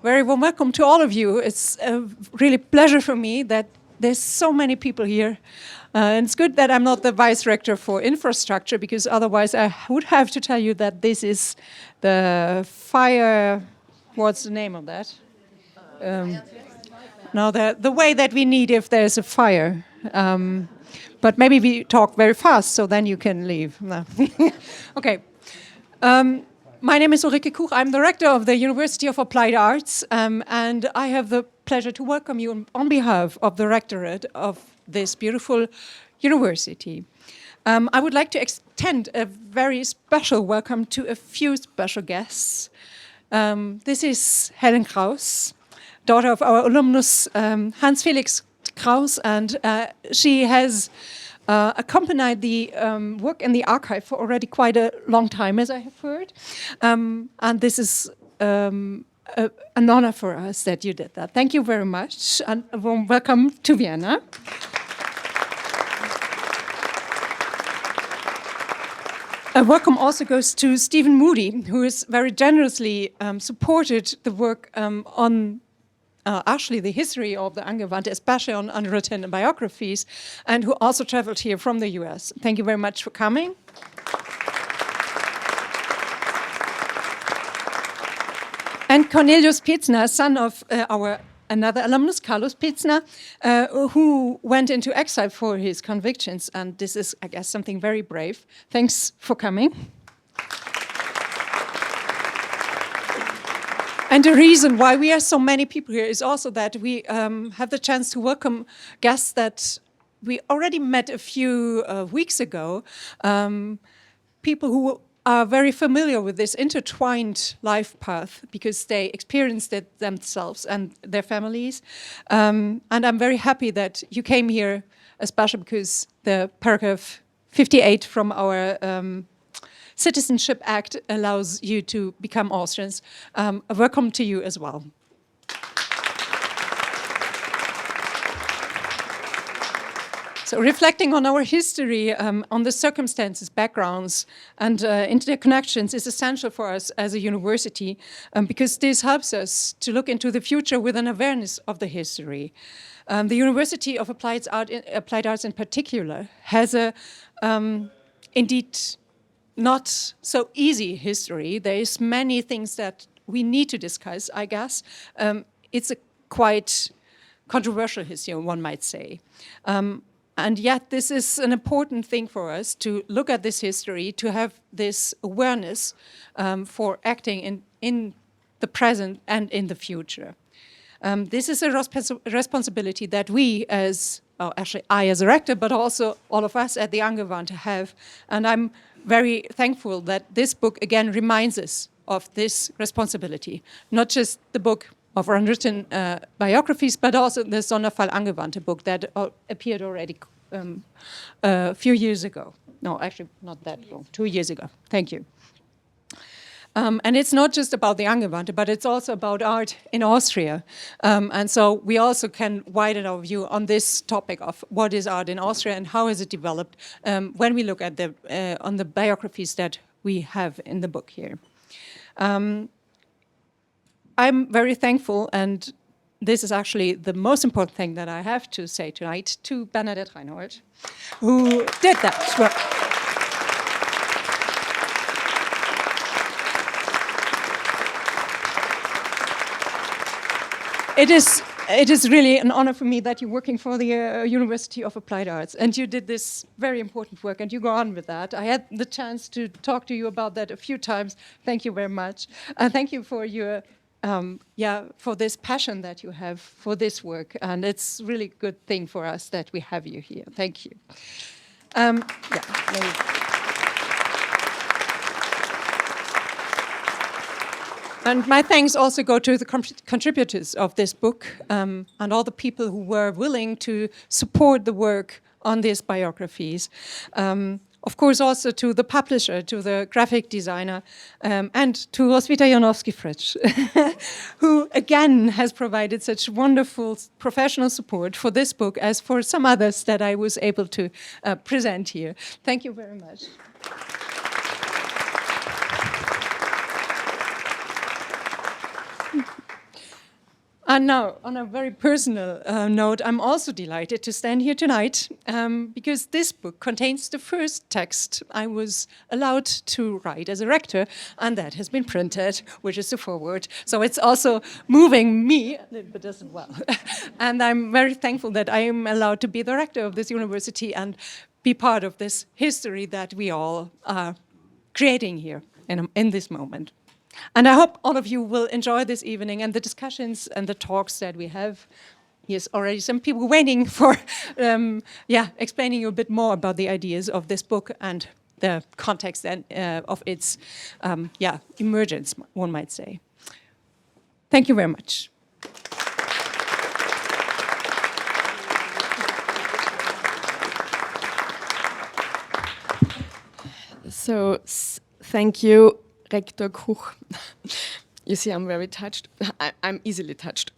Very warm welcome to all of you. It's a really pleasure for me that there's so many people here. And it's good that I'm not the vice rector for infrastructure, because otherwise I would have to tell you that this is the fire, what's the name of that? No, the way that we need if there's a fire. But maybe we talk very fast, so then you can leave. No. Okay. My name is Ulrike Kuch. I'm the rector of the University of Applied Arts, and I have the pleasure to welcome you on behalf of the rectorate of this beautiful university. I would like to extend a very special welcome to a few special guests. This is Helen Kraus, daughter of our alumnus Hans Felix Kraus, and she has accompanied the work in the archive for already quite a long time, as I have heard. And this is an honor for us that you did that. Thank you very much, and a warm welcome to Vienna. A welcome also goes to Stephen Moody, who has very generously supported the work on actually the history of the Angewandte, especially on Unwritten Biographies, and who also traveled here from the US. Thank you very much for coming. And Cornelius Pietzner, son of our another alumnus, Carlos Pietzner, who went into exile for his convictions. And this is, I guess, something very brave. Thanks for coming. And the reason why we are so many people here is also that we have the chance to welcome guests that we already met a few weeks ago, people who are very familiar with this intertwined life path because they experienced it themselves and their families. And I'm very happy that you came here, especially because the paragraph 58 from our Citizenship Act allows you to become Austrians. Welcome to you as well. So reflecting on our history, on the circumstances, backgrounds, and interconnections is essential for us as a university because this helps us to look into the future with an awareness of the history. The University of Applied Arts in particular has a, indeed, not so easy history. There is many things that we need to discuss, I guess. It's a quite controversial history, one might say. And yet this is an important thing for us to look at this history, to have this awareness for acting in the present and in the future. This is a responsibility that we as, actually I as a rector, but also all of us at the Angewandte have. And I'm very thankful that this book again reminds us of this responsibility, not just the book of Unwritten Biographies, but also the Sonderfall Angewandte book that appeared already a few years ago. No, actually not that long, 2 years ago. Thank you. And it's not just about the Angewandte, but it's also about art in Austria. And so we also can widen our view on this topic of what is art in Austria and how has it developed when we look at on the biographies that we have in the book here. I'm very thankful, and this is actually the most important thing that I have to say tonight, to Bernadette Reinhold, who did that work. It is really an honor for me that you're working for the University of Applied Arts, and you did this very important work, and you go on with that. I had the chance to talk to you about that a few times. Thank you very much. Thank you for your, for this passion that you have for this work, and it's really a good thing for us that we have you here. Thank you. And my thanks also go to the contributors of this book and all the people who were willing to support the work on these biographies. Of course, also to the publisher, to the graphic designer, and to Roswitha Janowski-Fritsch, who again has provided such wonderful professional support for this book as for some others that I was able to present here. Thank you very much. And now, on a very personal note, I'm also delighted to stand here tonight because this book contains the first text I was allowed to write as a rector, and that has been printed, which is the foreword. So it's also moving me a little bit as well. And I'm very thankful that I am allowed to be the rector of this university and be part of this history that we all are creating here in this moment. And I hope all of you will enjoy this evening and the discussions and the talks that we have. Here's already some people waiting for, explaining you a bit more about the ideas of this book and the context and of its, emergence, one might say. Thank you very much. So, thank you, Rector Kuch. You see, I'm very touched. I'm easily touched.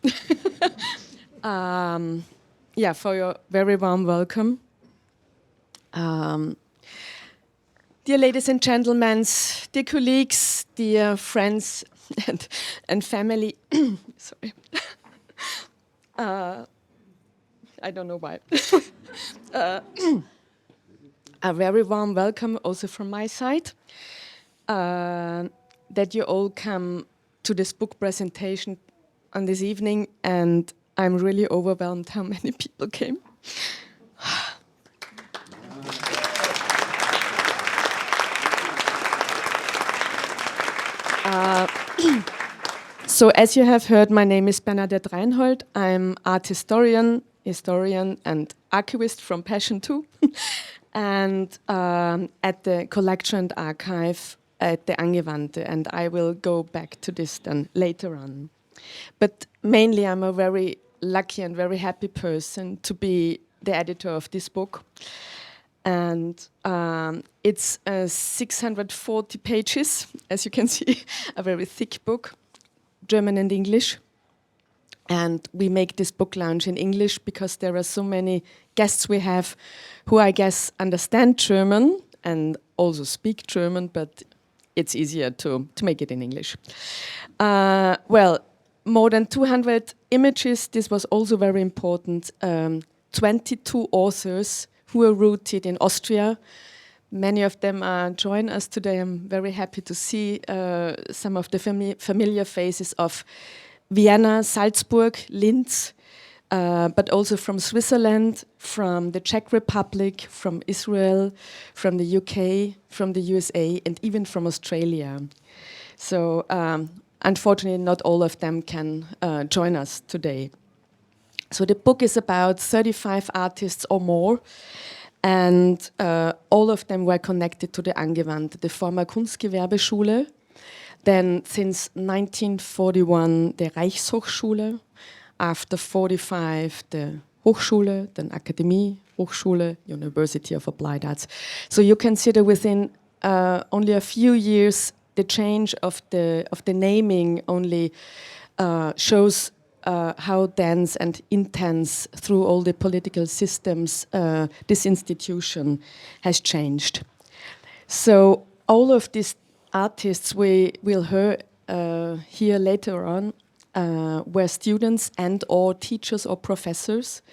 For your very warm welcome. Dear ladies and gentlemen, dear colleagues, dear friends and family. Sorry. I don't know why. A very warm welcome also from my side. That you all come to this book presentation on this evening, and I'm really overwhelmed how many people came. So as you have heard, my name is Bernadette Reinhold. I'm art historian, and archivist from Passion too, and at the Collection and Archive at the Angewandte, and I will go back to this then later on. But mainly I'm a very lucky and very happy person to be the editor of this book. And it's 640 pages, as you can see, a very thick book, German and English. And we make this book launch in English because there are so many guests we have who I guess understand German and also speak German, but it's easier to make it in English. More than 200 images, this was also very important. 22 authors who are rooted in Austria. Many of them join us today. I'm very happy to see some of the familiar faces of Vienna, Salzburg, Linz, but also from Switzerland, from the Czech Republic, from Israel, from the UK, from the USA, and even from Australia. So unfortunately, not all of them can join us today. So the book is about 35 artists or more, and all of them were connected to the Angewandte, the former Kunstgewerbeschule. Then since 1941, the Reichshochschule. After 45, the Hochschule, then Akademie, Hochschule, University of Applied Arts. So you consider within only a few years, the change of the naming only shows how dense and intense through all the political systems this institution has changed. So all of these artists we will hear later on were students and or teachers or professors,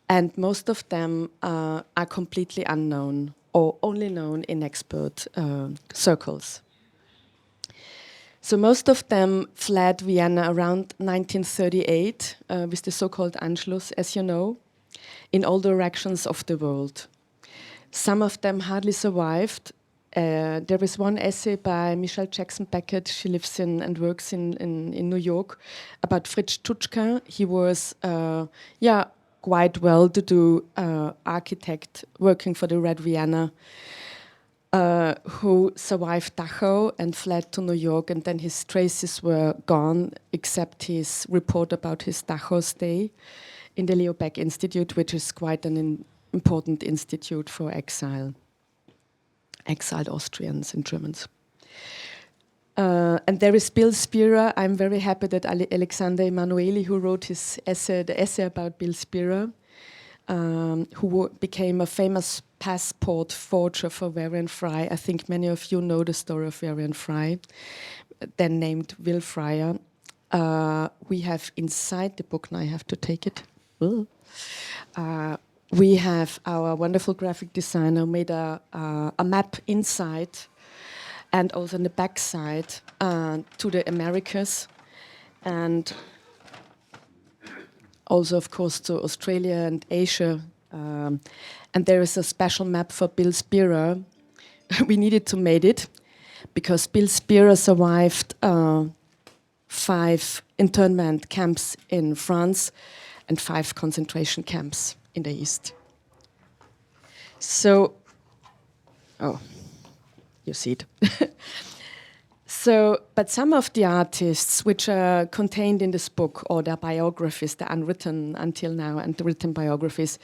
and most of them are completely unknown or only known in expert circles. So most of them fled Vienna around 1938 with the so-called Anschluss, as you know, in all directions of the world. Some of them hardly survived. There is one essay by Michelle Jackson Beckett, she lives and works in New York, about Fritz Tutschka. He was quite well-to-do architect working for the Red Vienna, who survived Dachau and fled to New York, and then his traces were gone, except his report about his Dachau stay in the Leo Baeck Institute, which is quite an important institute for exiled Austrians and Germans. And there is Bill Spira. I'm very happy that Alexander Emanueli, who wrote the essay about Bill Spira, who became a famous passport forger for Varian Fry. I think many of you know the story of Varian Fry, then named Will Fryer. we have inside the book, now I have to take it. We have our wonderful graphic designer made a map inside and also on the back side to the Americas, and also, of course, to Australia and Asia. And there is a special map for Bill Spearer. We needed to make it because Bill Spearer survived 5 internment camps in France and 5 concentration camps in the East. So, oh, you see it. So, but some of the artists which are contained in this book, or their biographies, the unwritten until now and the written biographies,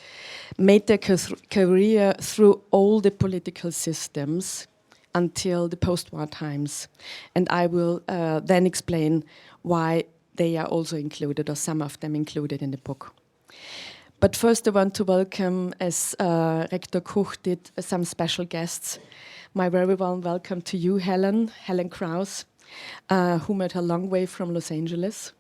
made their career through all the political systems until the post-war times. And I will then explain why they are also included, or some of them included in the book. But first I want to welcome, as Rector Kuch did, some special guests. My very warm welcome to you, Helen Kraus, who made her long way from Los Angeles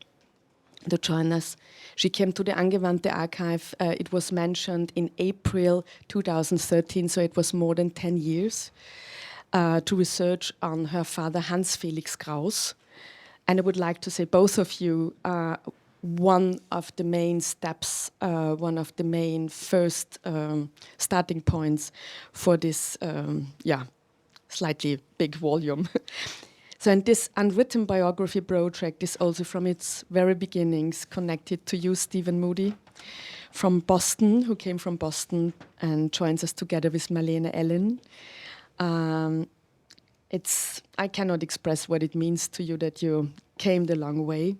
to join us. She came to the Angewandte archive. It was mentioned in April 2013, so it was more than 10 years, to research on her father, Hans Felix Kraus. And I would like to say both of you are one of the main steps, one of the main first starting points for this, slightly big volume. So, and this unwritten biography project is also from its very beginnings connected to you, Stephen Moody, from Boston, who came from Boston and joins us together with Marlene Ellen. I cannot express what it means to you that you came the long way.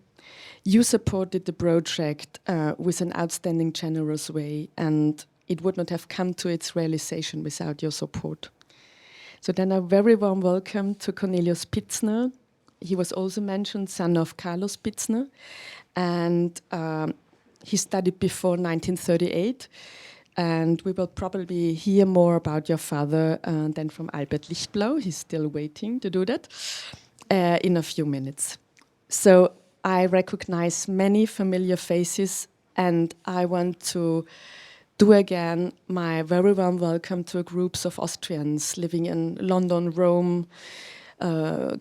You supported the project with an outstanding, generous way, and it would not have come to its realization without your support. So then a very warm welcome to Cornelius Pitzner. He was also mentioned, son of Carlos Pitzner, and he studied before 1938. And we will probably hear more about your father than from Albert Lichtblau. He's still waiting to do that in a few minutes. So I recognize many familiar faces, and I want to do again my very warm welcome to groups of Austrians living in London, Rome,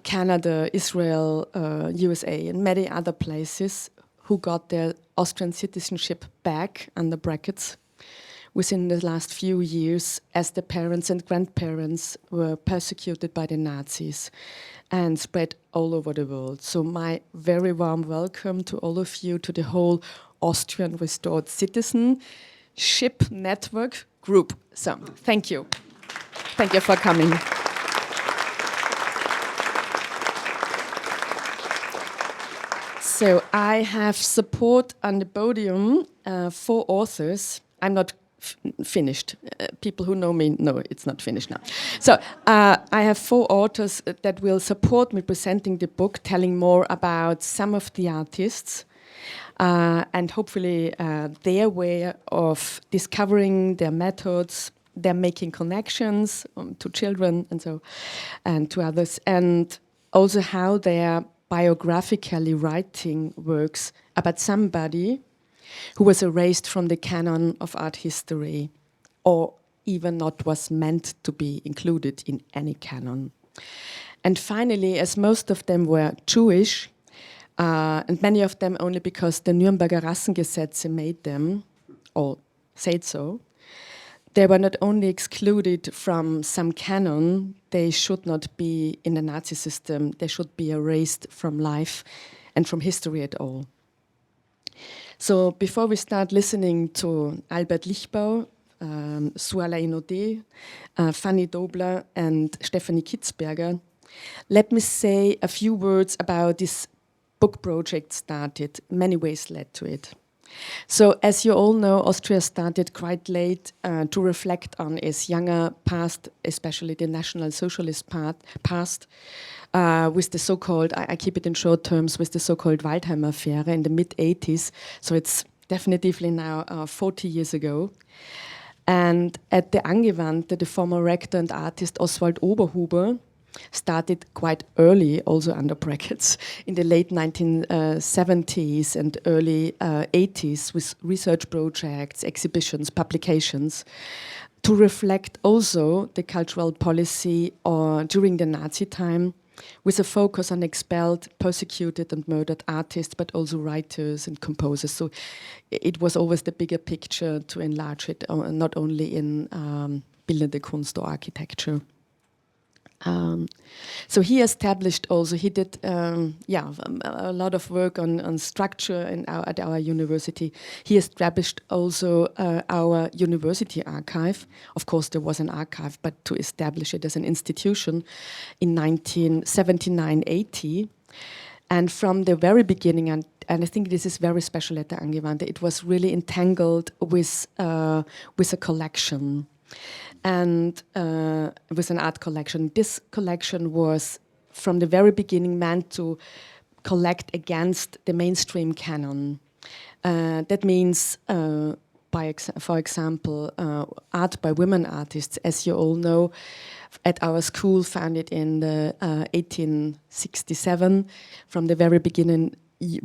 Canada, Israel, USA, and many other places who got their Austrian citizenship back, under brackets, within the last few years as the parents and grandparents were persecuted by the Nazis and spread all over the world. So my very warm welcome to all of you, to the whole Austrian Restored Citizenship Network group. So thank you. Thank you for coming. So I have support on the podium, 4 authors. I'm not finished. People who know me know it's not finished now. So I have 4 authors that will support me presenting the book, telling more about some of the artists, and hopefully their way of discovering their methods, their making connections to children and to others, and also how their biographically writing works about somebody who was erased from the canon of art history, or even not was meant to be included in any canon. And finally, as most of them were Jewish, and many of them only because the Nürnberger Rassengesetze made them, or said so, they were not only excluded from some canon, they should not be in the Nazi system, they should be erased from life and from history at all. So before we start listening to Albert Lichtbau, Suala Inode, Fanny Dobler and Stephanie Kitzberger, let me say a few words about this book project started. Many ways led to it. So as you all know, Austria started quite late to reflect on its younger past, especially the National Socialist past, with the so-called, I keep it in short terms, with the so-called Waldheim affair in the mid-80s. So it's definitively now 40 years ago. And at the Angewandte, the former rector and artist Oswald Oberhuber started quite early, also under brackets, in the late 1970s and early 80s with research projects, exhibitions, publications, to reflect also the cultural policy during the Nazi time, with a focus on expelled, persecuted and murdered artists, but also writers and composers. So it was always the bigger picture to enlarge it, not only in bildende Kunst or architecture. So he established also, he did a lot of work on structure at our university. He established also our university archive. Of course, there was an archive, but to establish it as an institution in 1979-80. And from the very beginning, and I think this is very special at the Angewandte, it was really entangled with a collection. And with an art collection. This collection was from the very beginning meant to collect against the mainstream canon. That means, for example, art by women artists, as you all know, at our school founded in the 1867. From the very beginning,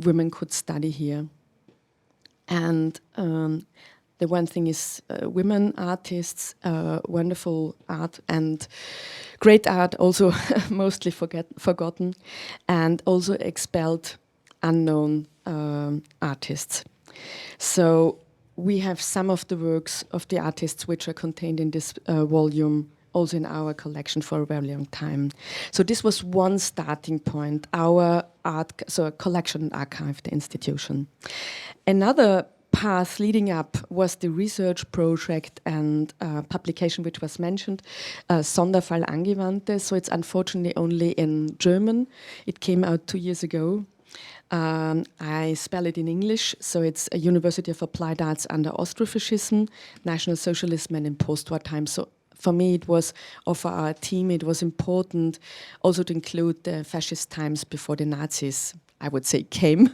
women could study here. And the one thing is women artists, wonderful art and great art, also mostly forgotten, and also expelled, unknown artists. So we have some of the works of the artists which are contained in this volume also in our collection for a very long time. So this was one starting point, our art, so a collection archive, the institution. Another path leading up was the research project and publication which was mentioned, Sonderfall Angewandte. So it's unfortunately only in German. It came out 2 years ago. I spell it in English, so it's a University of Applied Arts under Austrofascism, National Socialism and in post-war times. So for me it was, or for our team, it was important also to include the fascist times before the Nazis, I would say, came.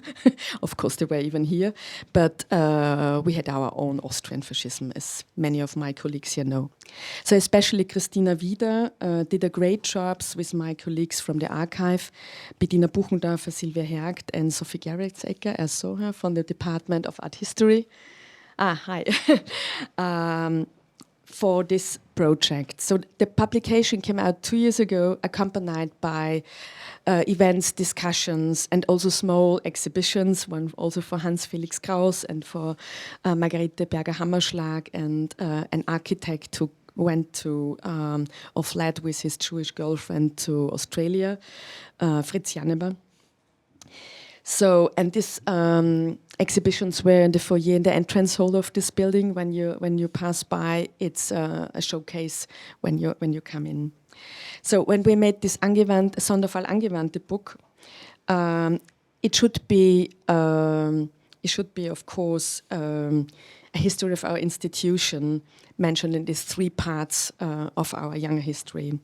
Of course, they were even here. But we had our own Austrian fascism, as many of my colleagues here know. So especially Christina Wieder did a great job with my colleagues from the archive, Bettina Buchendorfer, Silvia Hergt, and Sophie Gerritsecker. I saw her from the Department of Art History. Hi. For this project. So the publication came out 2 years ago, accompanied by events, discussions, and also small exhibitions, one also for Hans Felix Kraus and for Margarete Berger-Hammerschlag, and an architect who went to, or fled with his Jewish girlfriend to Australia, Fritz Janneber. So, and these exhibitions were in the foyer, in the entrance hall of this building. When you pass by, it's a showcase when you come in. So when we made this Sonderfall Angewandte book, it should be of course a history of our institution mentioned in these 3 parts of our young history.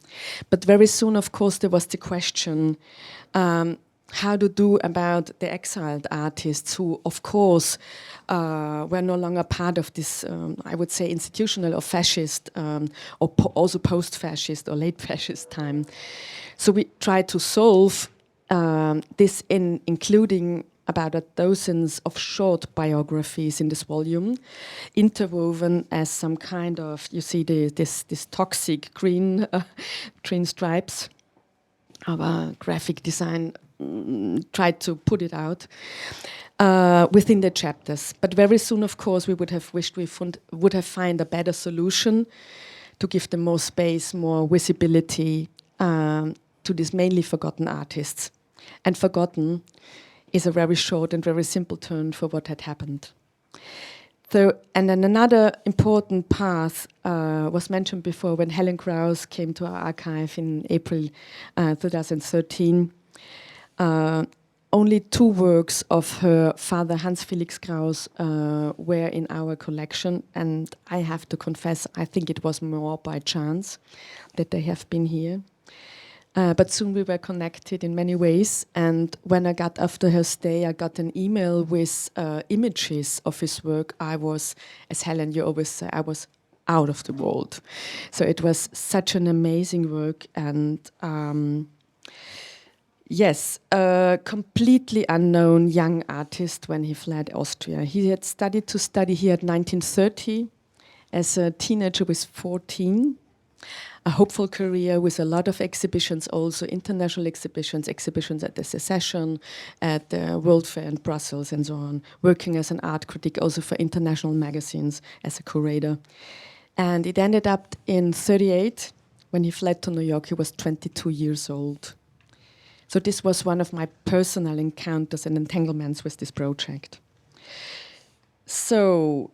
But very soon, of course, there was the question. How to do about the exiled artists who, of course, were no longer part of this, I would say, institutional or fascist, or also post-fascist or late-fascist time. So we tried to solve this in including about a dozens of short biographies in this volume, interwoven as some kind of, you see this toxic green stripes. Our graphic design tried to put it out within the chapters. But very soon, of course, we would have wished we would have found a better solution to give them more space, more visibility to these mainly forgotten artists. And forgotten is a very short and very simple term for what had happened. So, and then another important path was mentioned before when Helen Krauss came to our archive in April 2013. Only 2 works of her father, Hans Felix Krauss, were in our collection, and I have to confess, I think it was more by chance that they have been here. But soon we were connected in many ways, and when I got after her stay, I got an email with images of his work. I was, as Helen, you always say, I was out of the world. So it was such an amazing work, and yes, a completely unknown young artist when he fled Austria. He had studied here at 1930, as a teenager with 14. A hopeful career with a lot of exhibitions, also international exhibitions at the Secession, at the World Fair in Brussels and so on, working as an art critic also for international magazines as a curator. And it ended up in 1938, when he fled to New York. He was 22 years old. So this was one of my personal encounters and entanglements with this project. So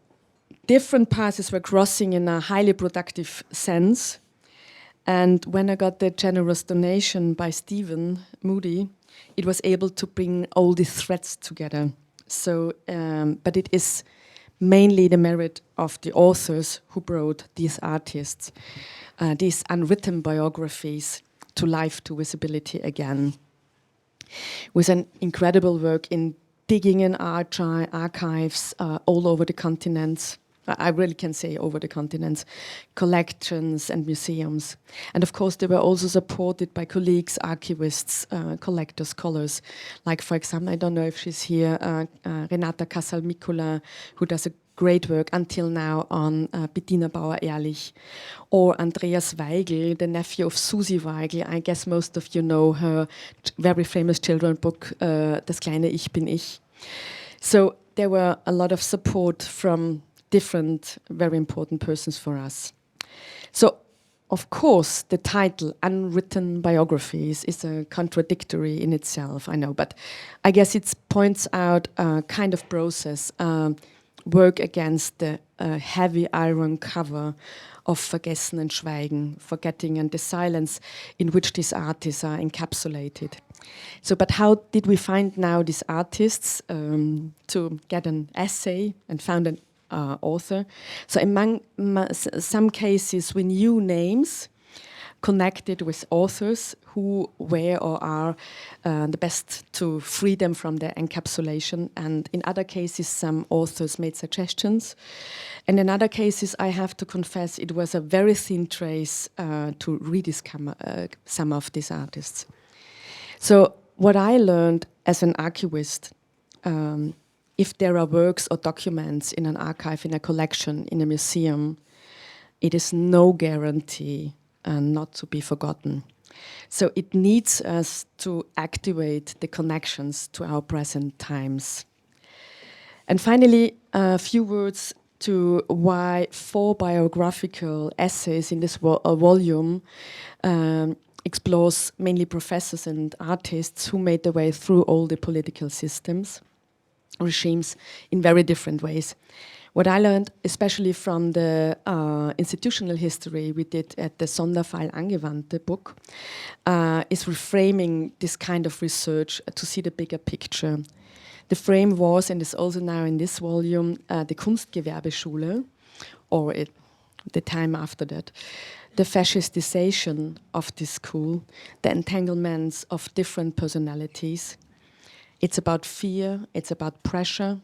different paths were crossing in a highly productive sense. And when I got the generous donation by Stephen Moody, it was able to bring all these threads together. So, but it is mainly the merit of the authors who brought these artists, these unwritten biographies, to life, to visibility again. With an incredible work in digging in archives all over the continents. I really can say over the continents, collections and museums. And of course, they were also supported by colleagues, archivists, collectors, scholars. Like, for example, I don't know if she's here, Renata Casal-Mikula, who does a great work until now on Bettina Bauer-Ehrlich, or Andreas Weigel, the nephew of Susi Weigel. I guess most of you know her very famous children's book, Das kleine Ich bin ich. So there were a lot of support from different, very important persons for us. So, of course, the title, Unwritten Biographies, is a contradictory in itself, I know, but I guess it points out a kind of process, work against the heavy iron cover of Vergessen and Schweigen, forgetting and the silence in which these artists are encapsulated. So, but how did we find now these artists to get an essay and found an author? So among some cases we knew names connected with authors who were or are the best to free them from their encapsulation, and in other cases some authors made suggestions, and in other cases I have to confess it was a very thin trace to rediscover some of these artists. So what I learned as an archivist, if there are works or documents in an archive, in a collection, in a museum, it is no guarantee not to be forgotten. So it needs us to activate the connections to our present times. And finally, a few words to why 4 biographical essays in this volume explores mainly professors and artists who made their way through all the political systems, regimes in very different ways. What I learned, especially from the institutional history we did at the Sonderfall Angewandte book, is reframing this kind of research to see the bigger picture. The frame was, and is also now in this volume, the Kunstgewerbeschule, or the time after that, the fascistization of this school, the entanglements of different personalities. It's about fear, it's about pressure,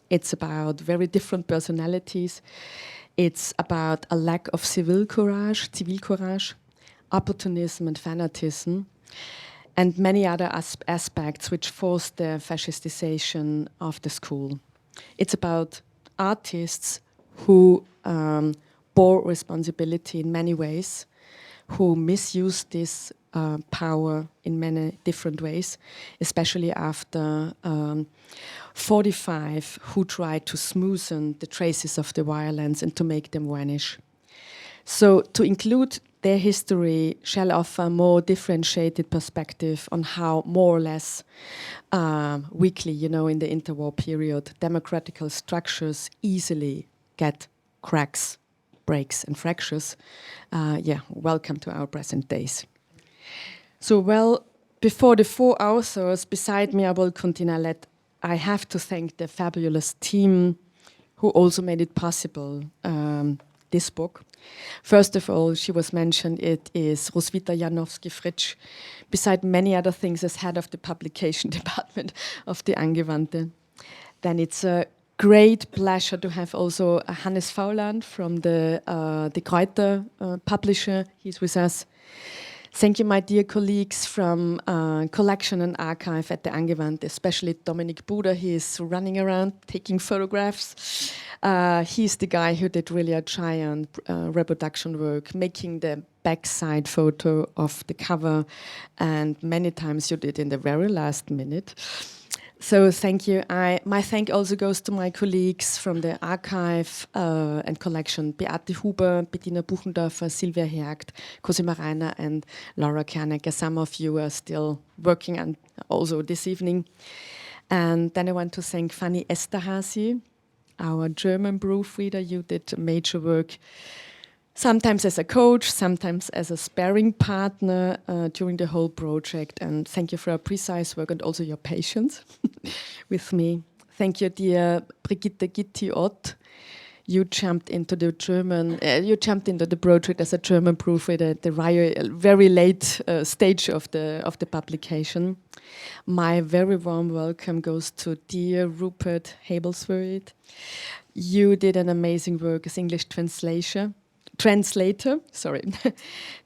it's about very different personalities, it's about a lack of civil courage, opportunism and fanatism, and many other aspects which forced the fascistization of the school. It's about artists who bore responsibility in many ways, who misused this power in many different ways, especially after 45, who tried to smoothen the traces of the violence and to make them vanish. So to include their history shall offer a more differentiated perspective on how more or less weakly, in the interwar period, democratical structures easily get cracks, breaks and fractures. Welcome to our present days. So, before the 4 authors beside me, I will continue. I have to thank the fabulous team who also made it possible, this book. First of all, she was mentioned, it is Roswitha Janowski-Fritsch, beside many other things as head of the publication department of the Angewandte. Then it's great pleasure to have also Hannes Fauland from the Kräuter publisher. He's with us. Thank you, my dear colleagues from Collection and Archive at the Angewandte, especially Dominic Buda. He is running around taking photographs. He's the guy who did really a giant reproduction work, making the backside photo of the cover, and many times you did in the very last minute. So thank you. My thank also goes to my colleagues from the archive and collection, Beate Huber, Bettina Buchendorfer, Silvia Hergt, Cosima Reiner, and Laura Kernegger. Some of you are still working on also this evening. And then I want to thank Fanny Esterhazy, our German proofreader. You did major work, sometimes as a coach, sometimes as a sparring partner during the whole project. And thank you for your precise work and also your patience with me. Thank you, dear Brigitte Gitti-Ott. You jumped into the project as a German proofreader at the very late stage of the publication. My very warm welcome goes to dear Rupert Habelsworth. You did an amazing work as English translator,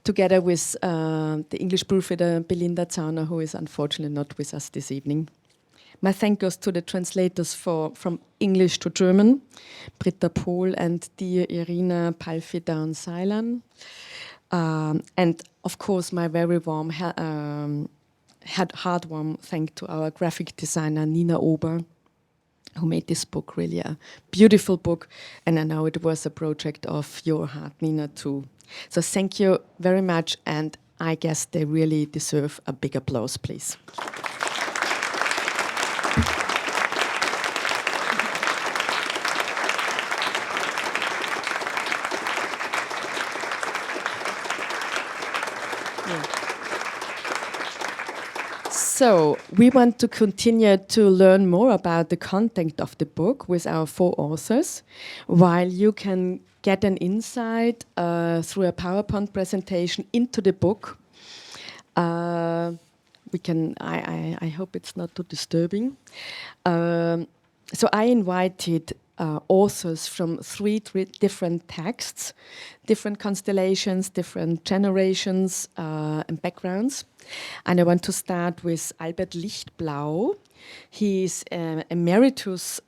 together with the English proofreader Belinda Zauner, who is unfortunately not with us this evening. My thank goes to the translators from English to German, Britta Pohl and dear Irina Palfi-Down-Seilan. And of course, my very warm, heartwarm thank to our graphic designer Nina Ober, who made this book really a beautiful book. And I know it was a project of your heart, Nina, too. So thank you very much. And I guess they really deserve a big applause, please. So we want to continue to learn more about the content of the book with our 4 authors, while you can get an insight through a PowerPoint presentation into the book. I hope it's not too disturbing. So I invited authors from 3 different texts, different constellations, different generations and backgrounds. And I want to start with Albert Lichtblau. He's emeritus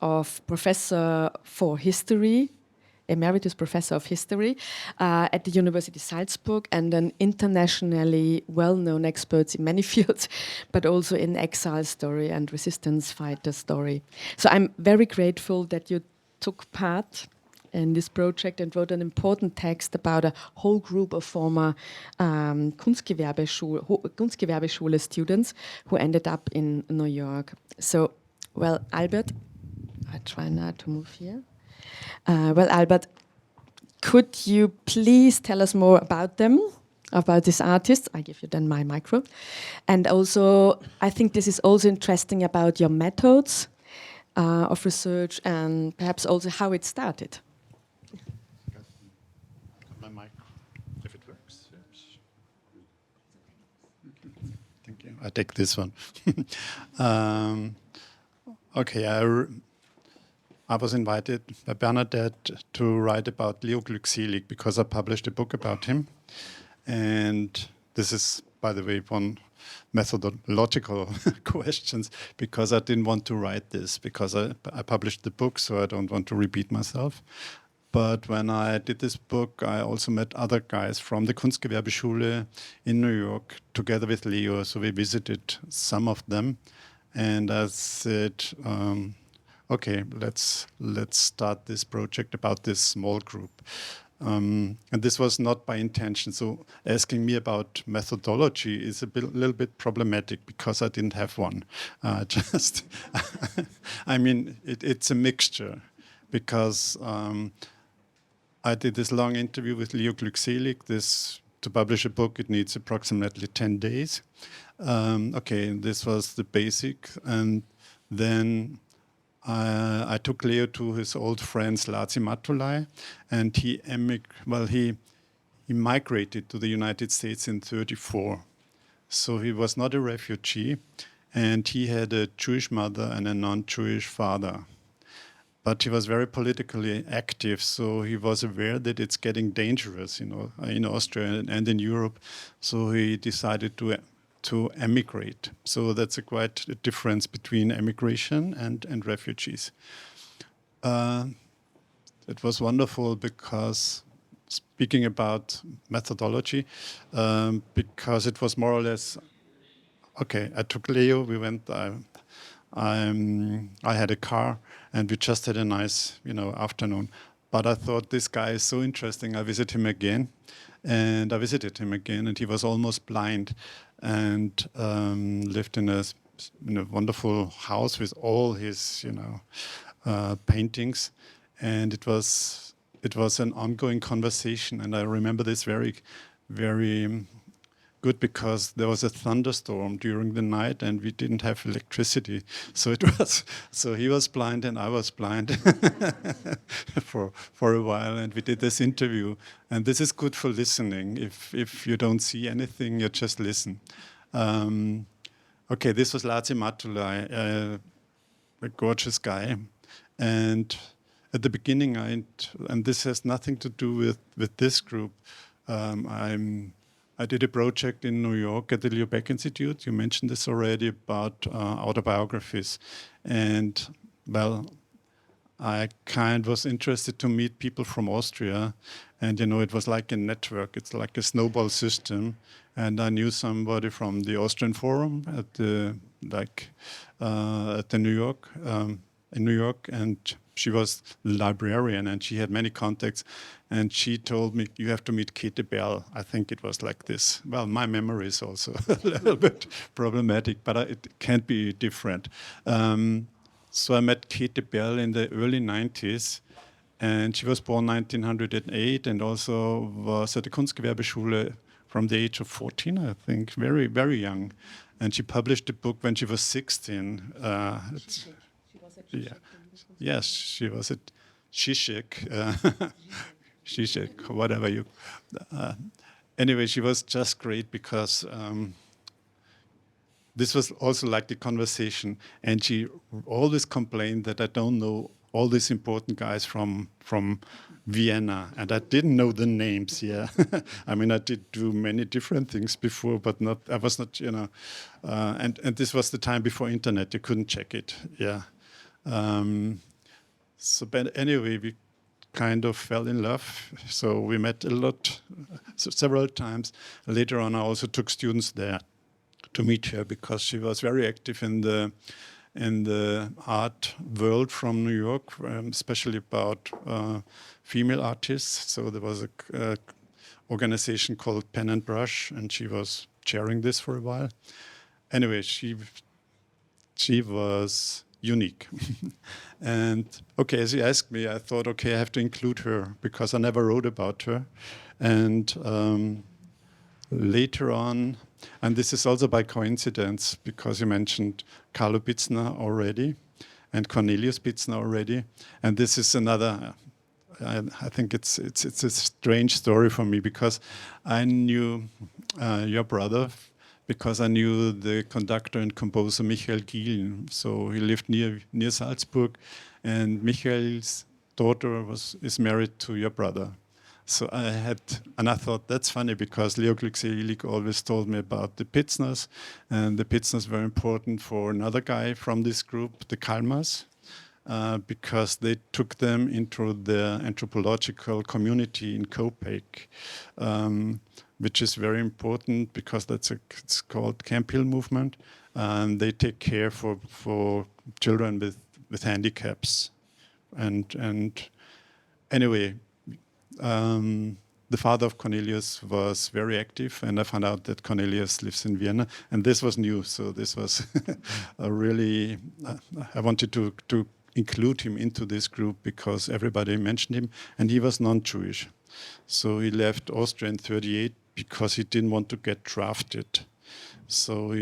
professor of history at the University of Salzburg, and an internationally well-known expert in many fields, but also in exile story and resistance fighter story. So I'm very grateful that you took part in this project and wrote an important text about a whole group of former Kunstgewerbeschule students who ended up in New York. So, well, Albert, I try now to move here. Albert, could you please tell us more about them, about these artists? I give you then my micro. And also, I think this is also interesting about your methods of research and perhaps also how it started. My mic, if it works. Yes. Thank you. I take this one. Okay, I was invited by Bernadette to write about Leo Glückselig because I published a book about him. And this is, by the way, one methodological questions, because I didn't want to write this, because I published the book, so I don't want to repeat myself. But when I did this book, I also met other guys from the Kunstgewerbeschule in New York, together with Leo, so we visited some of them. And I said, okay, let's start this project about this small group. And this was not by intention. So asking me about methodology is little bit problematic because I didn't have one. I mean, it's a mixture, because I did this long interview with Leo Glückselig. To publish a book, it needs approximately 10 days. Okay, this was the basic. And then I took Leo to his old friend Slazi Matulai, and he migrated to the United States in 1934. So he was not a refugee, and he had a Jewish mother and a non-Jewish father. but he was very politically active, so he was aware that it's getting dangerous, in Austria and in Europe. So he decided to emigrate. So that's quite a difference between emigration and refugees. It was wonderful because, speaking about methodology, because it was more or less, okay, I took Leo, we went, I had a car, and we just had a nice, afternoon. But I thought this guy is so interesting. I visited him again, and he was almost blind, and lived in a wonderful house with all his, paintings, and it was an ongoing conversation. And I remember this very, very good because there was a thunderstorm during the night and we didn't have electricity. So he was blind and I was blind for a while, and we did this interview. And this is good for listening. If you don't see anything, you just listen. Okay, this was Laci Matulai, a gorgeous guy. And at the beginning, and this has nothing to do with this group, I did a project in New York at the Leo Baeck Institute. You mentioned this already about autobiographies. And, well, I was interested to meet people from Austria. And, it was like a network. It's like a snowball system. And I knew somebody from the Austrian Forum at the New York, in New York. And she was the librarian and she had many contacts. And she told me, you have to meet Käthe Berl. I think it was like this. Well, my memory is also a little bit problematic, but it can't be different. So I met Käthe Berl in the early 90s. And she was born 1908 and also was at the Kunstgewerbeschule from the age of 14, I think, very, very young. And she published a book when she was 16. She was at Zizek. Yes, she was at Zizek. Zizek, whatever you... anyway, she was just great because this was also like the conversation. And she always complained that I don't know all these important guys from Vienna, and I didn't know the names. Yeah, I mean, I did do many different things before, but I was not, and this was the time before internet. You couldn't check it. Yeah. So, but anyway, we kind of fell in love. So we met a lot, several times. Later on, I also took students there to meet her because she was very active in the art world from New York, especially about female artists. So there was a organization called Pen and Brush, and she was chairing this for a while. Anyway, she was unique. And okay, as you asked me, I thought, okay, I have to include her because I never wrote about her. And later on, and this is also by coincidence because you mentioned Carlo Pitzner already and Cornelius Pitzner already. And this is another, I think it's a strange story for me because I knew your brother because I knew the conductor and composer Michael Gielen. So he lived near Salzburg, and Michael's daughter is married to your brother. So I thought that's funny because Leo Glückselig always told me about the Pitzners, and the Pitzners were important for another guy from this group, the Kalmars, because they took them into the anthropological community in Copiague, which is very important because it's called Camp Hill movement, and they take care for children with handicaps, and anyway. The father of Cornelius was very active, and I found out that Cornelius lives in Vienna, and this was new. So this was really, I wanted to include him into this group because everybody mentioned him, and he was non-Jewish. So he left Austria in '38 because he didn't want to get drafted. So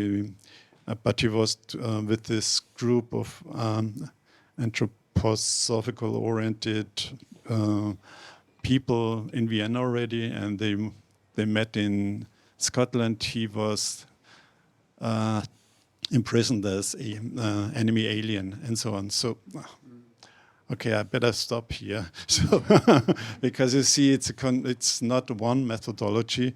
but he was with this group of anthroposophical-oriented people in Vienna already, and they met in Scotland. He was imprisoned as an enemy alien and so on. So okay, I better stop here. So, because you see, it's not one methodology.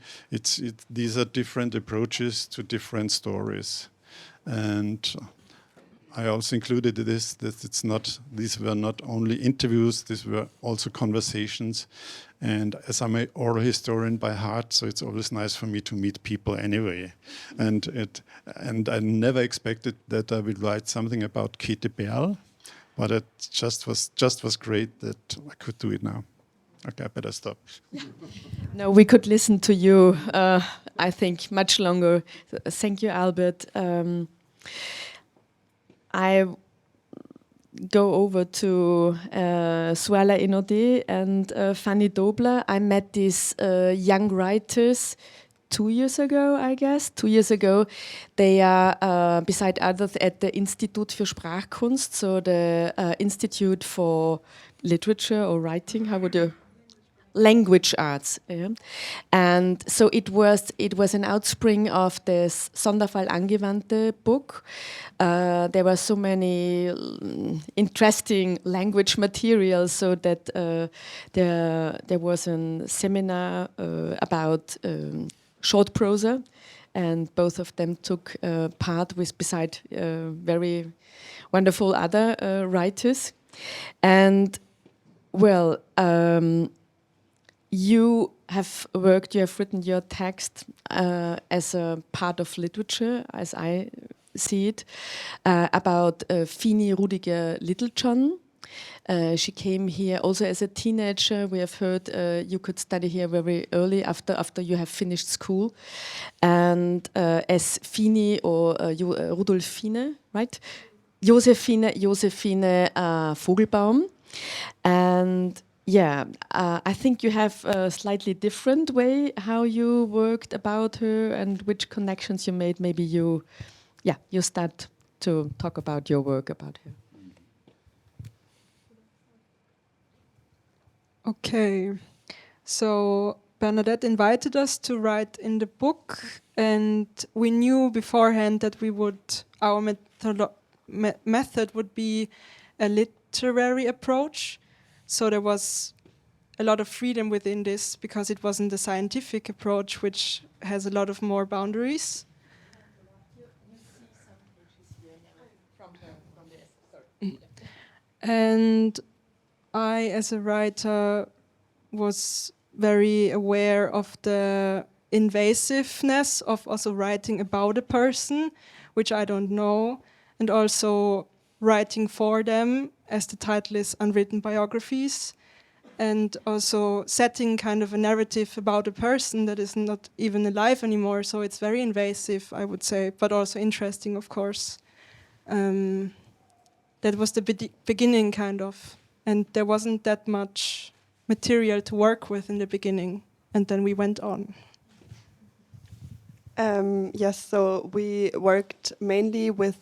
These are different approaches to different stories, and I also included this that these were not only interviews, these were also conversations. And as I'm an oral historian by heart, so it's always nice for me to meet people anyway. And I never expected that I would write something about Käthe Berl, but it just was great that I could do it now. Okay, I better stop. No, we could listen to you, I think, much longer. Thank you, Albert. I go over to Suella Inodé and Fanny Dobler. I met these young writers 2 years ago, I guess. 2 years ago, they are, beside others, at the Institut für Sprachkunst, so the Institute for Literature or Writing. How would you? Language arts, yeah. And so it was an outspring of this Sonderfall Angewandte book. There were so many interesting language materials, so that there was a seminar about short prosa, and both of them took part beside very wonderful other writers. And well. You have written your text as a part of literature, as I see it, about Fini Rudiger Littlejohn. She came here also as a teenager. We have heard you could study here very early after you have finished school. And as Fini or Rudolfine, right? Josephine Vogelbaum. And yeah, I think you have a slightly different way how you worked about her and which connections you made. Maybe you start to talk about your work about her. Okay, so Bernadette invited us to write in the book, and we knew beforehand that our method would be a literary approach. So there was a lot of freedom within this because it wasn't a scientific approach, which has a lot of more boundaries. And I, as a writer, was very aware of the invasiveness of also writing about a person, which I don't know, and also writing for them, as the title is Unwritten Biographies, and also setting kind of a narrative about a person that is not even alive anymore. So it's very invasive, I would say, but also interesting, of course. That was the beginning, kind of. And there wasn't that much material to work with in the beginning. And then we went on. Yes, so we worked mainly with,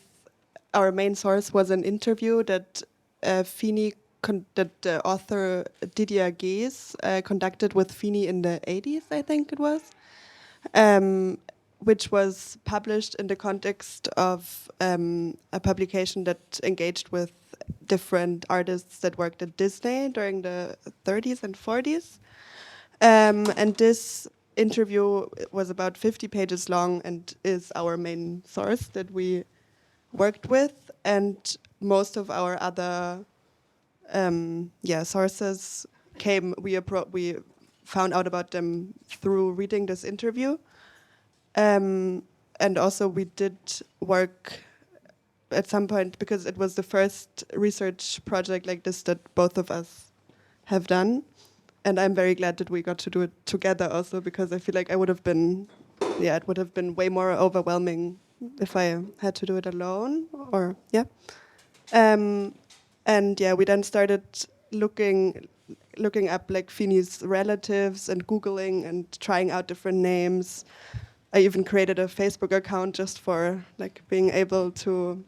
our main source was an interview that that the author Didier Gees conducted with Fini in the 80s, I think it was, which was published in the context of a publication that engaged with different artists that worked at Disney during the 30s and 40s. And this interview was about 50 pages long and is our main source that we worked with. And most of our other sources we found out about them through reading this interview. And also we did work at some point, because it was the first research project like this that both of us have done. And I'm very glad that we got to do it together also, because I feel like it would have been way more overwhelming if I had to do it alone, we then started looking up like Fini's relatives and Googling and trying out different names. I even created a Facebook account just for like being able to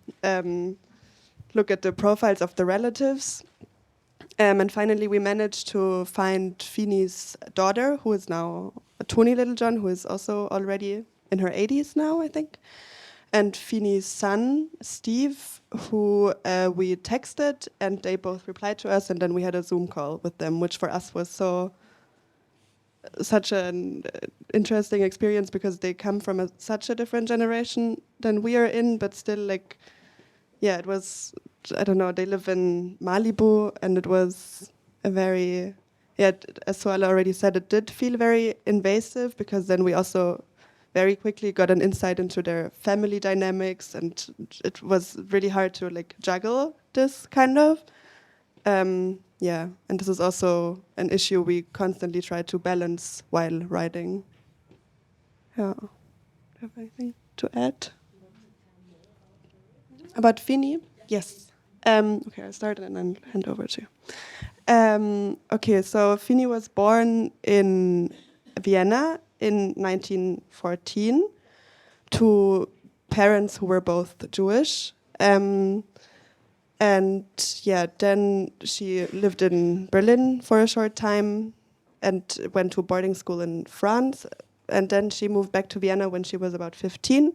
look at the profiles of the relatives. And finally we managed to find Fini's daughter, who is now Toni Littlejohn, who is also already in her 80s now, I think. and Fini's son, Steve, who we texted, and they both replied to us, and then we had a Zoom call with them, which for us was such an interesting experience because they come from such a different generation than we are in, but still, like, yeah, it was, I don't know, they live in Malibu, and it was a very, yeah, as Suala already said, it did feel very invasive because then we also very quickly got an insight into their family dynamics, and it was really hard to like juggle this kind of. Yeah, and this is also an issue we constantly try to balance while writing. Yeah, do you have anything to add? About Fini? Yes. Okay, I'll start and then hand over to you. Okay, so Fini was born in Vienna in 1914 to parents who were both Jewish. And yeah, then she lived in Berlin for a short time and went to boarding school in France. And then she moved back to Vienna when she was about 15.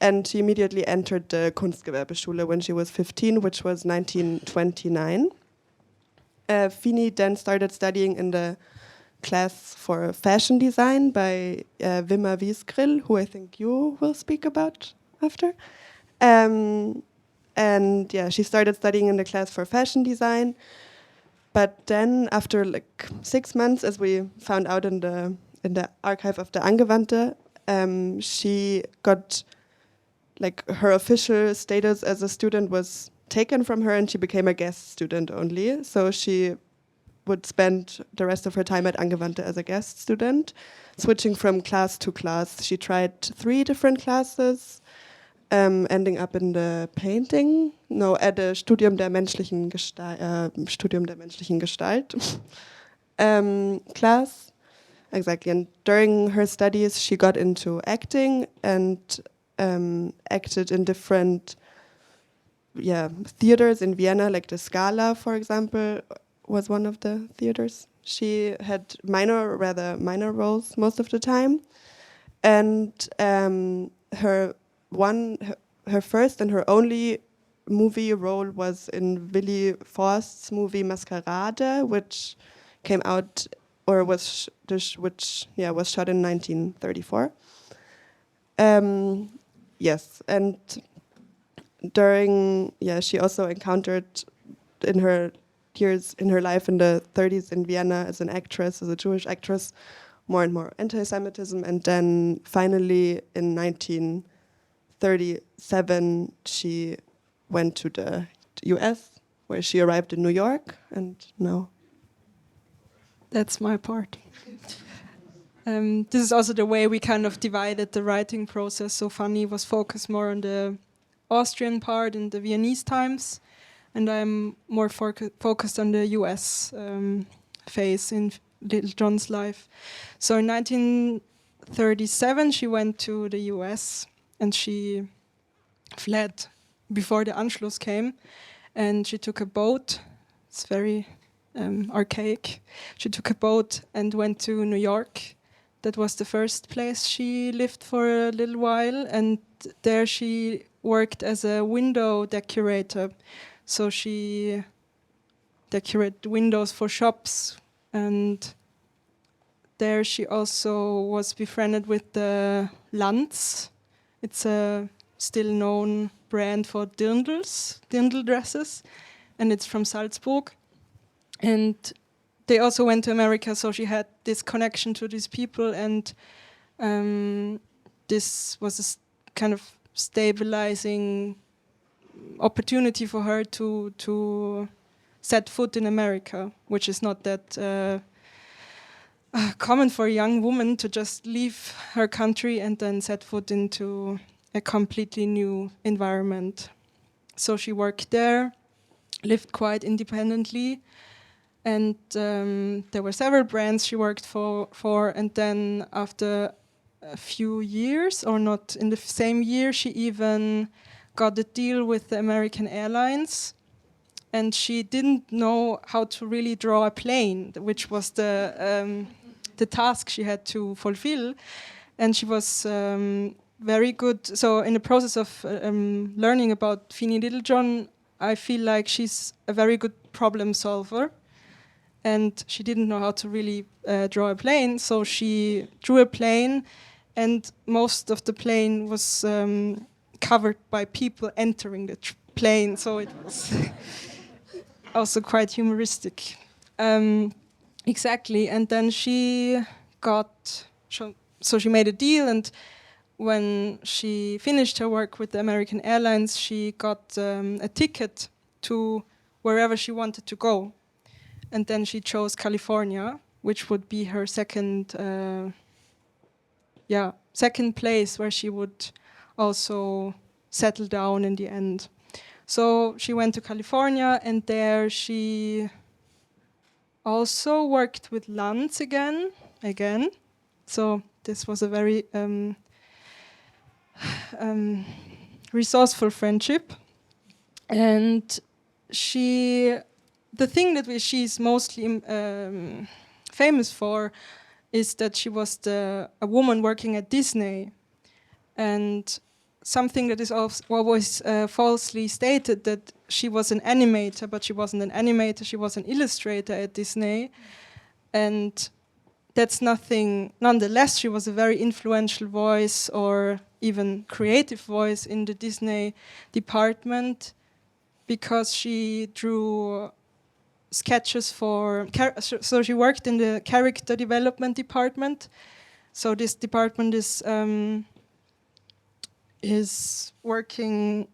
And she immediately entered the Kunstgewerbeschule when she was 15, which was 1929. Fini then started studying in the class for fashion design by Wimmer Wiesgrill, who I think you will speak about after. And yeah, she started studying in the class for fashion design. But then after like 6 months, as we found out in the archive of the Angewandte, she got like her official status as a student was taken from her and she became a guest student only. So she would spend the rest of her time at Angewandte as a guest student, switching from class to class. She tried 3 different classes, ending up in the at the Studium der menschlichen Gestalt class. Exactly, and during her studies she got into acting and acted in different theaters in Vienna, like the Scala, for example, was one of the theaters. She had minor roles most of the time, and her first and her only movie role was in Willy Forst's movie Maskerade, which came out was shot in 1934. Yes, and she also encountered in her years in her life in the 30s in Vienna as a Jewish actress, more and more anti-Semitism, and then finally in 1937 she went to the US, where she arrived in New York, and now. That's my part. This is also the way we kind of divided the writing process. So Fanny was focused more on the Austrian part in the Viennese times, and I'm more focused on the US phase in Little John's life. So in 1937 she went to the US and she fled before the Anschluss came, and she took a boat. It's very archaic. She took a boat and went to New York. That was the first place she lived for a little while, and there she worked as a window decorator. So she decorated windows for shops, and there she also was befriended with the Lanz. It's a still known brand for dirndl dresses, and it's from Salzburg. And they also went to America, so she had this connection to these people, and this was a kind of stabilizing opportunity for her to set foot in America, which is not that common for a young woman to just leave her country and then set foot into a completely new environment. So she worked there, lived quite independently, and there were several brands she worked for, and then after a few years, or not in the same year, she even got a deal with the American Airlines, and she didn't know how to really draw a plane, which was the task she had to fulfill, and she was very good. So in the process of learning about Fini Littlejohn, I feel like she's a very good problem solver. And she didn't know how to really draw a plane, so she drew a plane, and most of the plane was covered by people entering the plane, so it was also quite humoristic. Exactly, and then she got, so she made a deal, and when she finished her work with the American Airlines, she got a ticket to wherever she wanted to go. And then she chose California, which would be her second place where she would also settle down in the end. So she went to California, and there she also worked with Lanz again. So this was a very resourceful friendship. And the thing that she's mostly famous for is that she was a woman working at Disney. And something that is always falsely stated, that she was an animator, but she wasn't an animator, she was an illustrator at Disney. And that's nothing. Nonetheless, she was a very influential voice, or even creative voice, in the Disney department, because she drew sketches for so she worked in the character development department. So this department is working,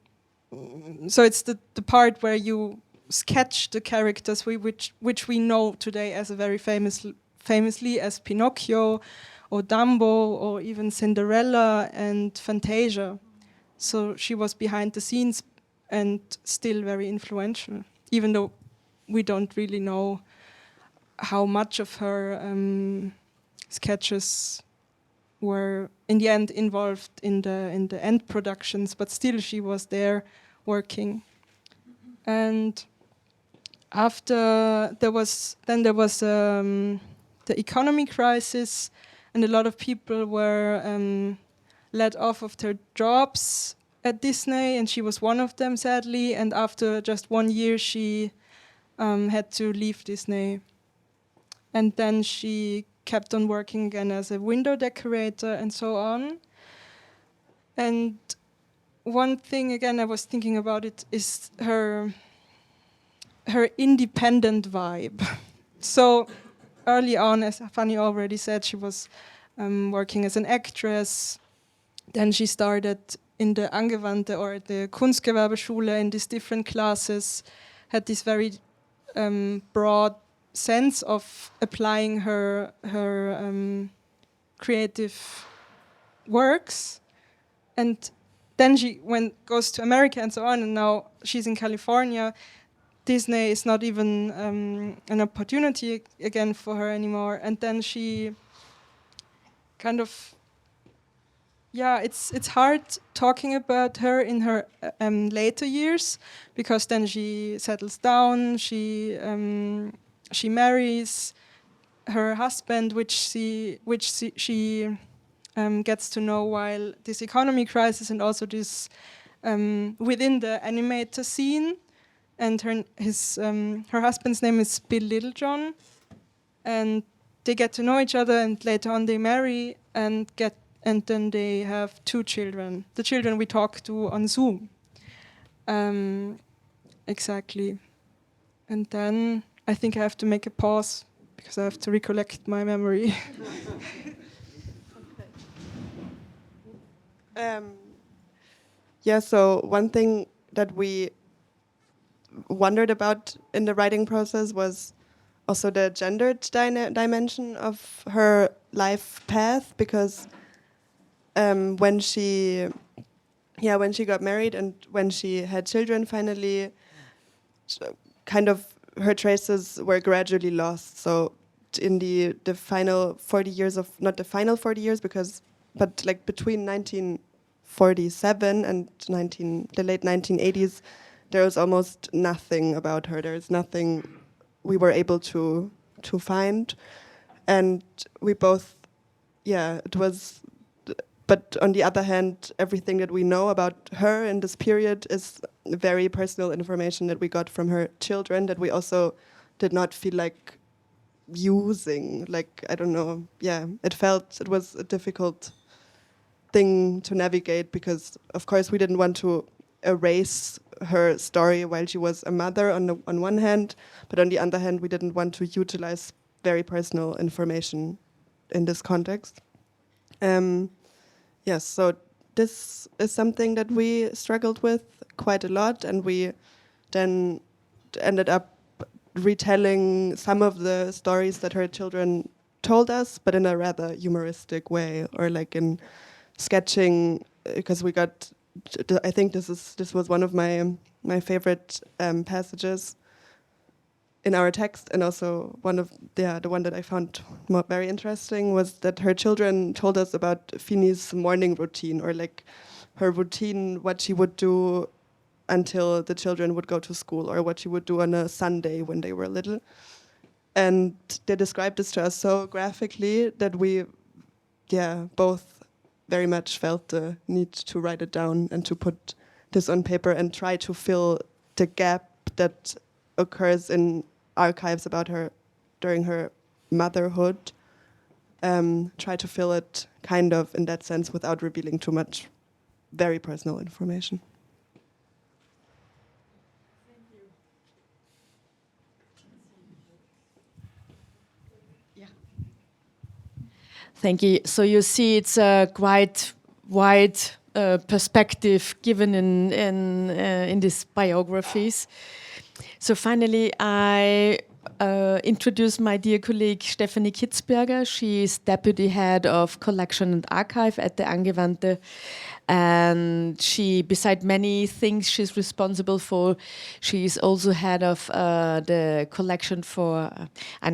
so it's the part where you sketch the characters which we know today as a very famously as Pinocchio or Dumbo or even Cinderella and Fantasia. So she was behind the scenes and still very influential, even though we don't really know how much of her sketches were in the end involved in the end productions, but still she was there working. And after there was the economy crisis, and a lot of people were let off of their jobs at Disney, and she was one of them, sadly. And after just 1 year, she had to leave Disney. And then she kept on working again as a window decorator and so on. And one thing, again, I was thinking about it, is her independent vibe. So early on, as Fanny already said, she was working as an actress. Then she started in the Angewandte or the Kunstgewerbeschule in these different classes, had this very broad sense of applying her creative works. And then she goes to America and so on, and now she's in California. Disney is not even an opportunity again for her anymore. And then she kind of, it's hard talking about her in her later years, because then she settles down, she marries her husband, which she gets to know while this economy crisis, and also this within the animator scene. And her husband's name is Bill Littlejohn, and they get to know each other, and later on they marry and then they have 2 children. The children we talk to on Zoom. Exactly. And then I think I have to make a pause because I have to recollect my memory. So one thing that we wondered about in the writing process was also the gendered dimension of her life path, because when she got married and when she had children, finally, kind of her traces were gradually lost. So in the final 40 years of, not the final 40 years, but like between 1947 and the late 1980s, there was almost nothing about her. There's nothing we were able to find, and we both, it was but on the other hand, everything that we know about her in this period is very personal information that we got from her children that we also did not feel like using. Like, I don't know, yeah, it was a difficult thing to navigate because, of course, we didn't want to erase her story while she was a mother on one hand, but on the other hand, we didn't want to utilize very personal information in this context. Yes, so this is something that we struggled with quite a lot, and we then ended up retelling some of the stories that her children told us, but in a rather humoristic way, or like in sketching, because we got, I think this was one of my favorite passages in our text, and also the one that I found very interesting was that her children told us about Fini's morning routine, or like her routine, what she would do until the children would go to school, or what she would do on a Sunday when they were little. And they described this to us so graphically that we, both very much felt the need to write it down and to put this on paper and try to fill the gap that occurs in archives about her during her motherhood. Try to fill it kind of in that sense without revealing too much very personal information. Thank you. So you see, it's a quite wide perspective given in these biographies. So finally, I introduce my dear colleague Stefanie Kitzberger. She is deputy head of collection and archive at the Angewandte. And she, beside many things she's responsible for, she's also head of the collection for, I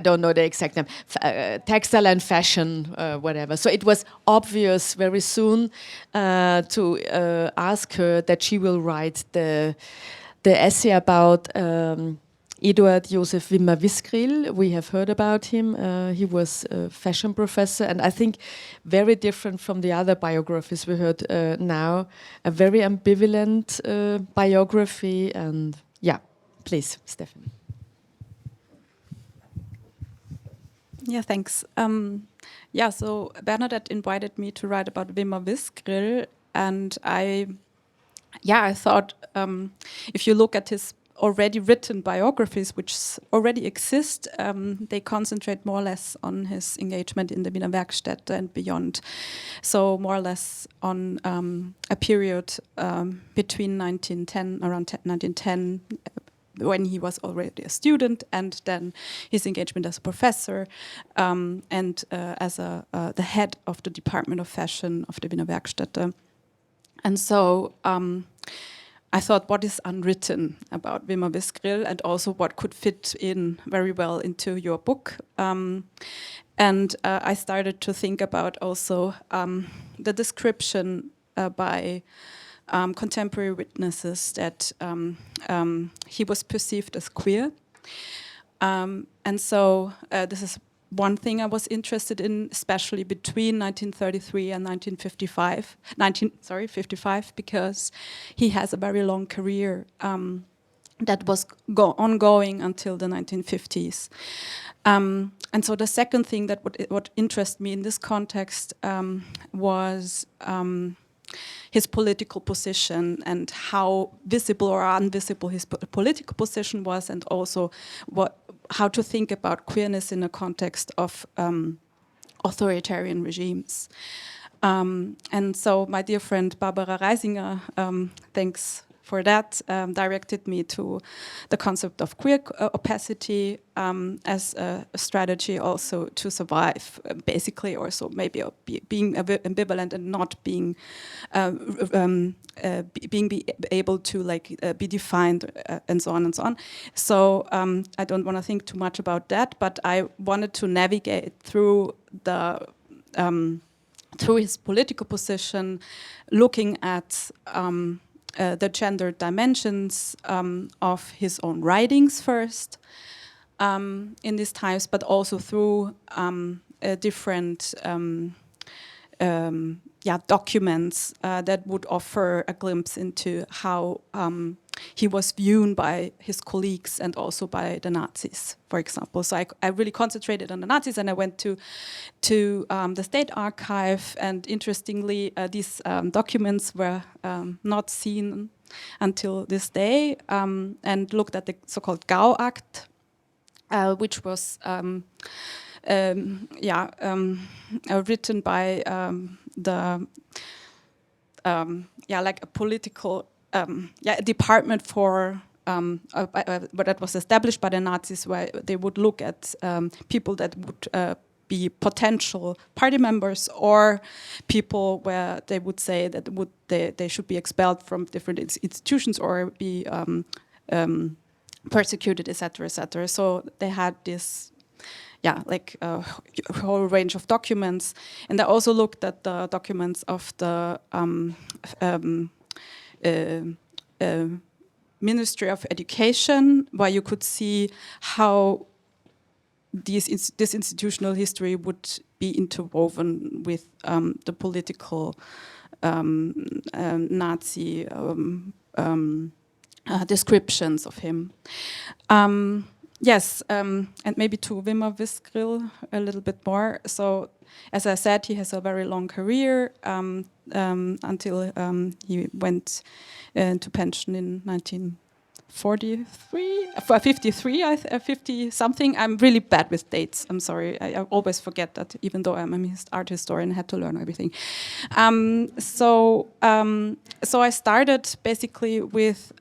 don't know the exact name, textile and fashion, whatever. So it was obvious very soon to ask her that she will write the essay about Eduard Josef Wimmer-Visgril. We have heard about him. He was a fashion professor, and I think very different from the other biographies we heard now. A very ambivalent biography, and yeah, please, Stephanie. Yeah, thanks. So Bernadette invited me to write about Wimmer-Visgril, and I thought if you look at his already written biographies, which already exist, they concentrate more or less on his engagement in the Wiener Werkstätte and beyond. So more or less on a period between 1910, around 1910, when he was already a student, and then his engagement as a professor and as the head of the Department of Fashion of the Wiener Werkstätte. And so I thought, what is unwritten about Wimmer-Visgril, and also what could fit in very well into your book? And I started to think about also the description by contemporary witnesses that he was perceived as queer. And so this is one thing I was interested in, especially between 1933 and 1955, because he has a very long career that was ongoing until the 1950s. And so the second thing that what interested me in this context was his political position and how visible or invisible his political position was, and also how to think about queerness in a context of authoritarian regimes. And so my dear friend Barbara Reisinger, thanks for that, directed me to the concept of queer opacity as a strategy also to survive, basically, also maybe being ambivalent and not being able to be defined and so on and so on. So I don't want to think too much about that, but I wanted to navigate through through his political position, looking at the gender dimensions of his own writings first in these times, but also through different documents that would offer a glimpse into how he was viewed by his colleagues and also by the Nazis, for example. So I really concentrated on the Nazis, and I went to the State Archive, and interestingly, these documents were not seen until this day, and looked at the so-called Gau Act, which was written by the like a political department for but that was established by the Nazis, where they would look at people that would be potential party members, or people where they would say that they should be expelled from different institutions or be persecuted, etc., etc. So they had this, like a whole range of documents, and I also looked at the documents of the Ministry of Education, where you could see how this institutional history would be interwoven with the political Nazi descriptions of him. Yes, and maybe to Wimmer Visgril a little bit more. So, as I said, he has a very long career until he went into pension in 1953, 50 something. I'm really bad with dates. I'm sorry. I always forget that, even though I'm an art historian, I had to learn everything. So I started basically with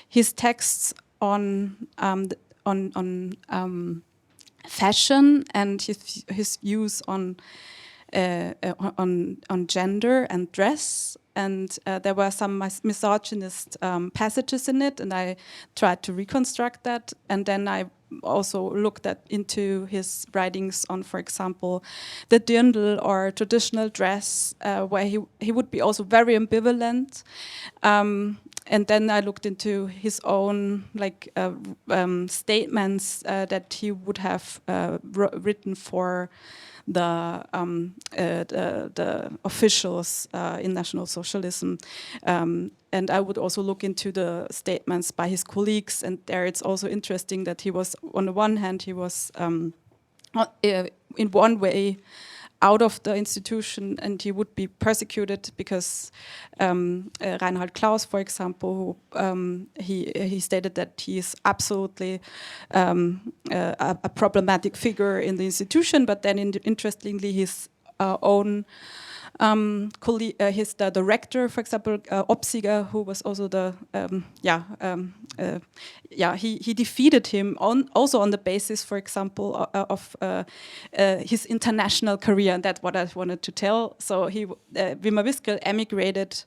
his texts on fashion and his views on gender and dress, and there were some misogynist passages in it, and I tried to reconstruct that. And then I also looked into his writings on, for example, the dirndl or traditional dress, where he would be also very ambivalent. And then I looked into his own statements that he would have written for the officials in National Socialism, and I would also look into the statements by his colleagues. And there, it's also interesting that he was, on the one hand, he was in one way out of the institution, and he would be persecuted because Reinhard Claus, for example, he stated that he is absolutely a problematic figure in the institution. But then, interestingly, his own colleague, the director, for example, Opsiger, who was also he defeated him also on the basis, for example, of his international career, and that's what I wanted to tell. So Wimmer Visgril emigrated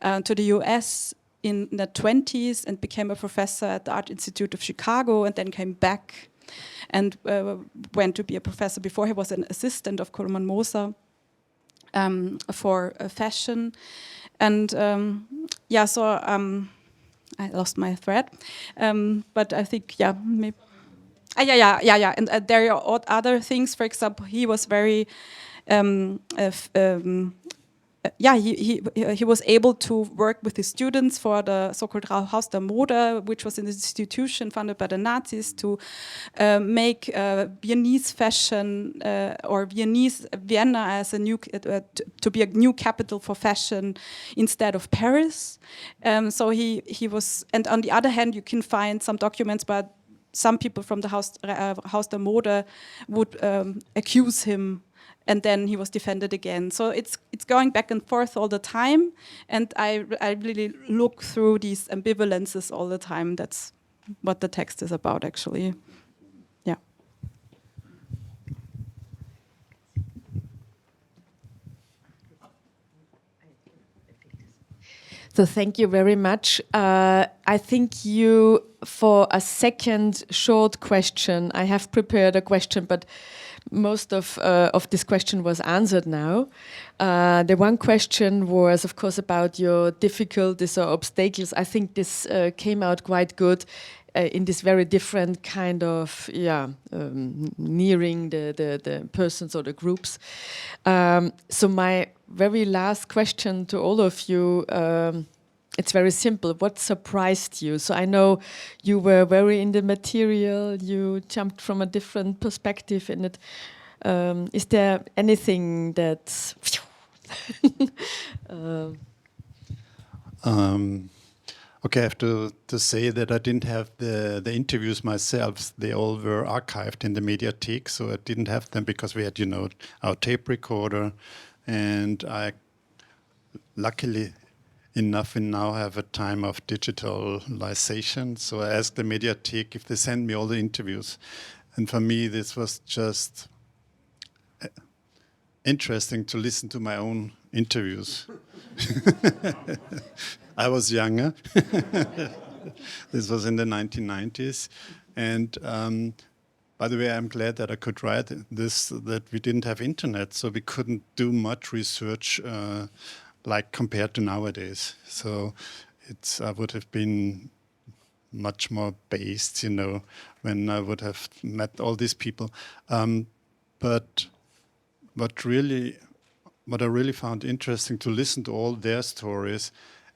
to the US in the 20s and became a professor at the Art Institute of Chicago, and then came back and went to be a professor. Before, he was an assistant of Koloman Moser for fashion, and I lost my thread, but I think maybe and there are other things. For example, he was very he was able to work with his students for the so-called Haus der Mode, which was an institution funded by the Nazis to make Viennese fashion or Vienna as a new to be a new capital for fashion instead of Paris. So he was, and on the other hand, you can find some documents, but some people from the Haus der Mode would accuse him. And then he was defended again. So it's going back and forth all the time. And I really look through these ambivalences all the time. That's what the text is about, actually. Yeah. So thank you very much. I think you, for a second short question, I have prepared a question, but most of this question was answered now. The one question was, of course, about your difficulties or obstacles. I think this came out quite good. in this very different kind of nearing the persons or the groups. So my very last question to all of you, it's very simple. What surprised you? So I know you were very in the material, you jumped from a different perspective in it. Is there anything that... Okay, I have to say that I didn't have the interviews myself. They all were archived in the Mediathek, so I didn't have them because we had, our tape recorder, and I luckily enough and now have a time of digitalization. So I asked the Mediathek if they send me all the interviews, and for me this was just interesting to listen to my own interviews. I was younger. This was in the 1990s. And by the way, I'm glad that I could write this, that we didn't have internet, so we couldn't do much research like compared to nowadays. So I would have been much more based, when I would have met all these people. But what I really found interesting to listen to all their stories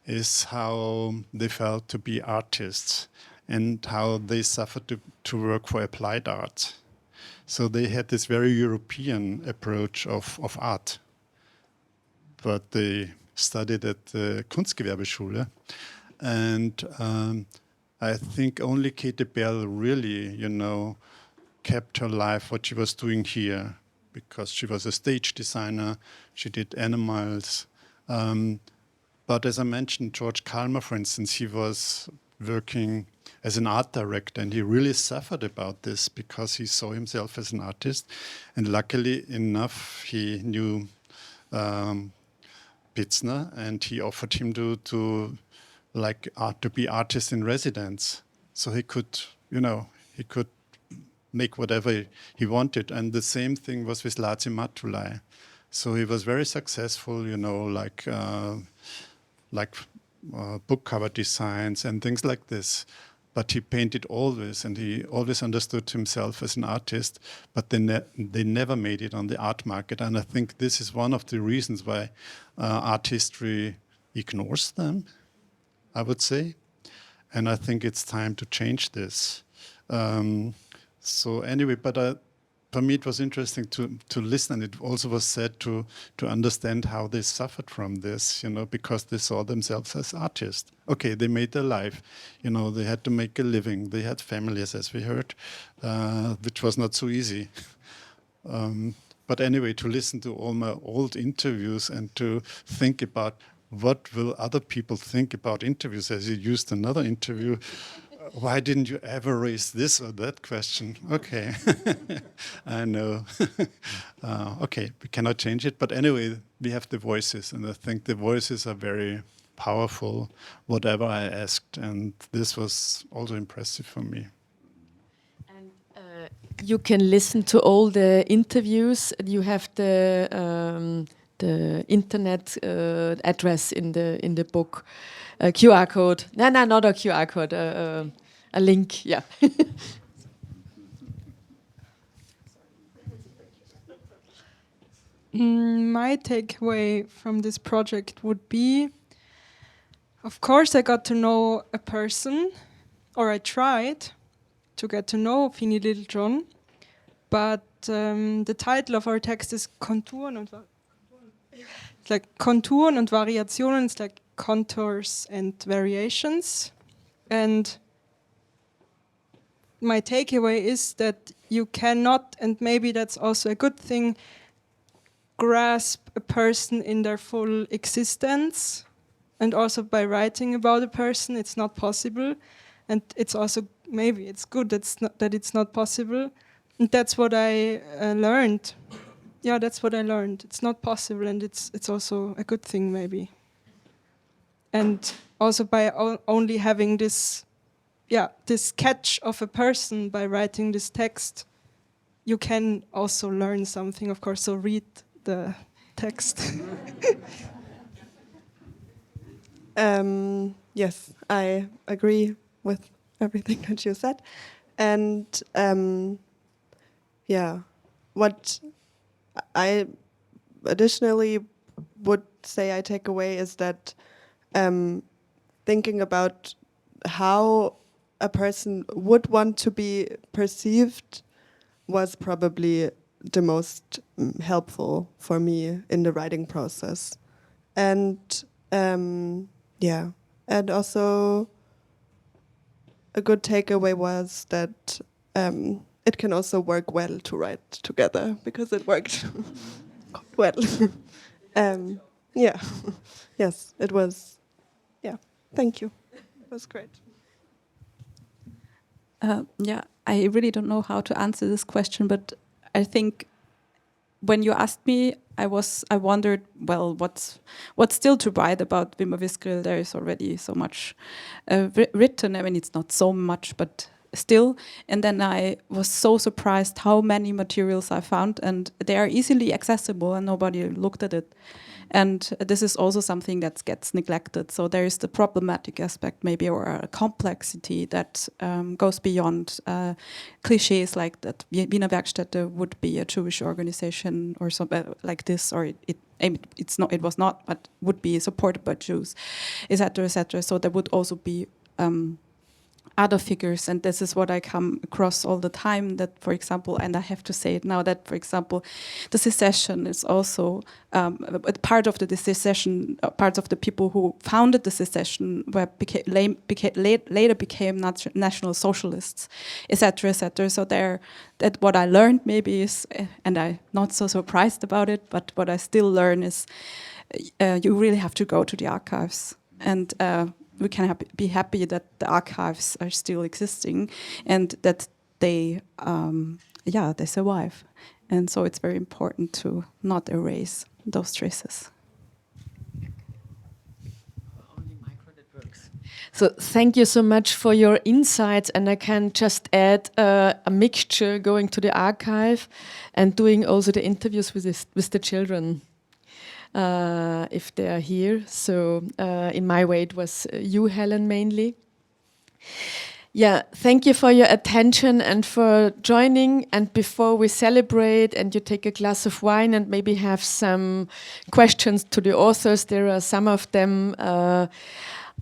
is how they felt to be artists and how they suffered to work for applied art. So they had this very European approach of art. But they studied at the Kunstgewerbeschule. And I think only Käthe Berl really, kept her life, what she was doing here, because she was a stage designer, she did animals. But as I mentioned, George Kalmer, for instance, he was working as an art director, and he really suffered about this because he saw himself as an artist. And luckily enough, he knew Pitzner, and he offered him to be artist in residence. So he could, make whatever he wanted. And the same thing was with Laci Matulai. So he was very successful, book cover designs and things like this. But he painted always, and he always understood himself as an artist, but they never made it on the art market. And I think this is one of the reasons why art history ignores them, I would say. And I think it's time to change this. So anyway, but for me it was interesting to listen, and it also was said to understand how they suffered from this, because they saw themselves as artists. Okay, they made their life, they had to make a living, they had families, as we heard, which was not so easy. But anyway, to listen to all my old interviews and to think about what will other people think about interviews, as you used another interview. Why didn't you ever raise this or that question? Okay, I know. Okay, we cannot change it. But anyway, we have the voices, and I think the voices are very powerful, whatever I asked. And this was also impressive for me. And you can listen to all the interviews. You have the internet address in the book. QR code. No, not a QR code. A link. Yeah. My takeaway from this project would be, of course, I got to know a person, or I tried to get to know Fini Littlejohn, but the title of our text is Konturen und it's like Konturen und Variationen. It's like contours and variations. And my takeaway is that you cannot, and maybe that's also a good thing, grasp a person in their full existence. And also by writing about a person, it's not possible. And it's also, maybe it's good that it's not possible. And that's what I learned. Yeah, that's what I learned. It's not possible, and it's also a good thing, maybe. And also by only having this sketch of a person, by writing this text, you can also learn something, of course, so read the text. Yes, I agree with everything that you said. And yeah, what I additionally would say I take away is that thinking about how a person would want to be perceived was probably the most helpful for me in the writing process. And yeah, and also a good takeaway was that it can also work well to write together, because it worked well. Yeah, yes, it was. Yeah, thank you. It was great. Yeah, I really don't know how to answer this question, but I think when you asked me, I wondered, well, what's still to write about Wim Wis-Grill? There is already so much written. I mean, it's not so much, but still. And then I was so surprised how many materials I found, and they are easily accessible, and nobody looked at it. And this is also something that gets neglected. So there is the problematic aspect, maybe, or a complexity that goes beyond cliches like that Wiener Werkstätte would be a Jewish organization or something like this, or it was not, but would be supported by Jews, etc., etc. So there would also be other figures, and this is what I come across all the time, that, for example, and I have to say it now, that, for example, the secession is also part of the secession, parts of the people who founded the secession later became national socialists, etc., etc. So that what I learned maybe is, and I'm not so surprised about it, but what I still learn is you really have to go to the archives, and we can be happy that the archives are still existing and that they survive. And so it's very important to not erase those traces. So thank you so much for your insights, and I can just add a mixture, going to the archive and doing also the interviews with the children. If they are here. So in my way, it was you, Helen, mainly. Yeah, thank you for your attention and for joining. And before we celebrate and you take a glass of wine and maybe have some questions to the authors, there are some of them.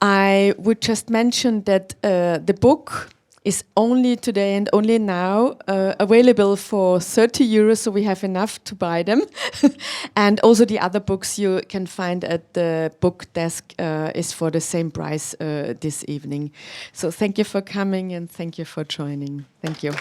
I would just mention that the book is only today and only now available for 30 euros, so we have enough to buy them. And also the other books you can find at the book desk is for the same price this evening. So thank you for coming and thank you for joining. Thank you.